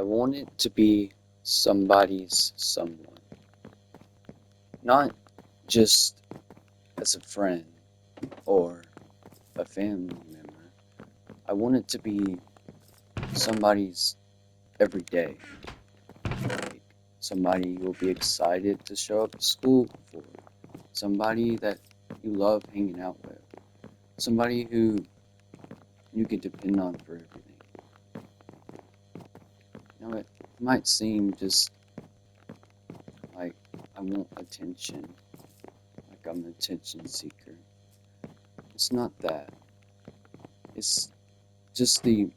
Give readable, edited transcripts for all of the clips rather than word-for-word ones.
I wanted to be somebody's someone, not just as a friend or a family member. I wanted to be somebody's every day, like somebody you'll be excited to show up to school for, somebody that you love hanging out with, somebody who you can depend on for everything. It might seem just like I want attention, like I'm an attention seeker. It's not that. It's just the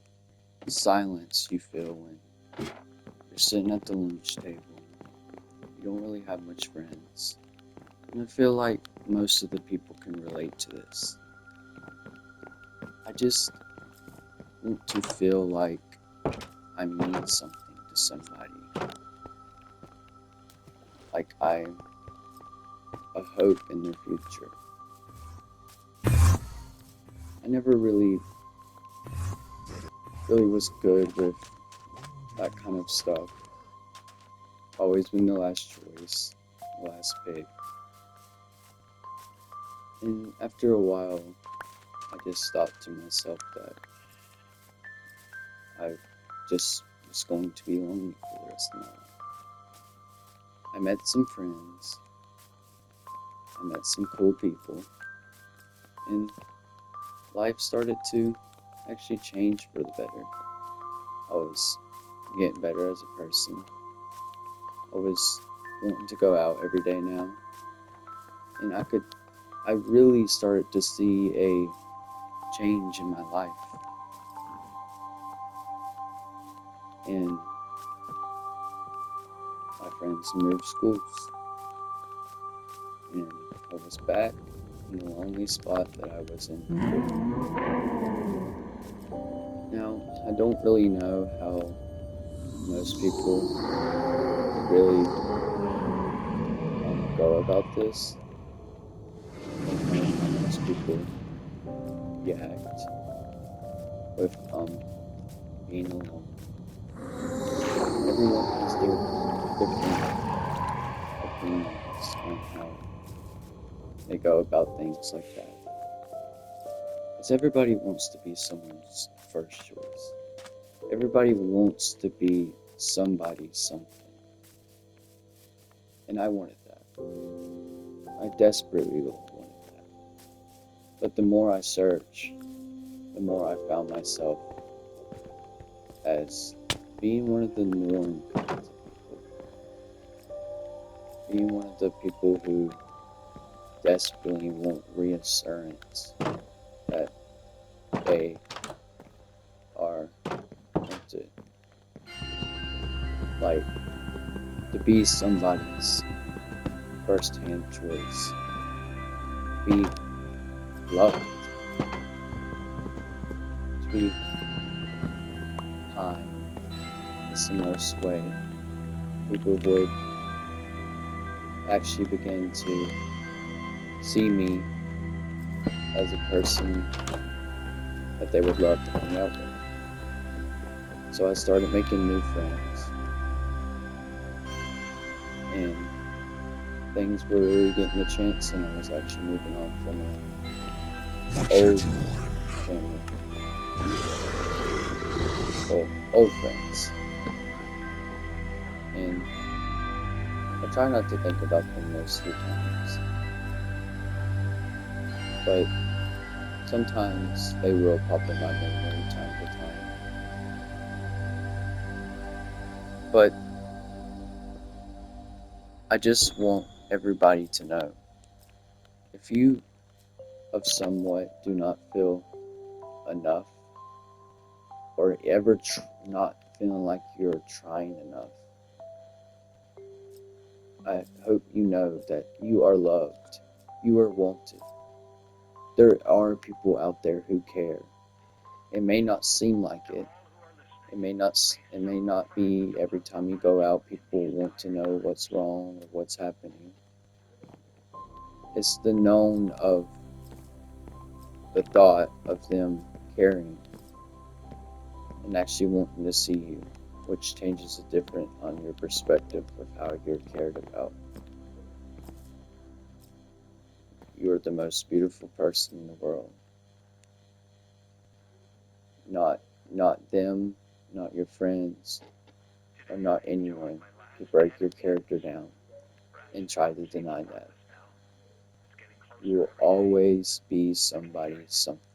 silence you feel when you're sitting at the lunch table. You don't really have much friends. And I feel like most of the people can relate to this. I just want to feel like I mean something to somebody. Like I'm a hope in their future. I never really was good with that kind of stuff. Always been the last choice, the last pick. And after a while, I just thought to myself that I just was going to be lonely for the rest of my life. I met some friends, I met some cool people, and life started to actually change for the better. I was getting better as a person. I was wanting to go out every day now, and I really started to see a change in my life. And my friends moved schools, and I was back in the lonely spot that I was in before. Now, I don't really know how most people really go about this. I don't know how most people react with being alone. Everyone has their different opinions on how they go about things like that. Because everybody wants to be someone's first choice. Everybody wants to be somebody's something. And I wanted that. I desperately wanted that. But the more I searched, the more I found myself as being one of the norm kinds of people. Being one of the people who desperately want reassurance that they are wanted. Like, to be somebody's first-hand choice. Be loved. To be kind. It's the most way people would actually begin to see me as a person that they would love to hang out with. So I started making new friends. And things were really getting a chance, and I was actually moving on from my old family. Well, old friends. And I try not to think about them most of the times. But sometimes they will pop in my memory time to time. But I just want everybody to know, if you of somewhat do not feel enough, or ever not feeling like you're trying enough, I hope you know that you are loved, you are wanted. There are people out there who care. It may not seem like it. It may not be every time you go out people want to know what's wrong or what's happening. It's the known of the thought of them caring and actually wanting to see you. which changes a different on your perspective of how you're cared about. You are the most beautiful person in the world. Not not them, not your friends, or not anyone who break your character down and try to deny that. You will always be somebody, something.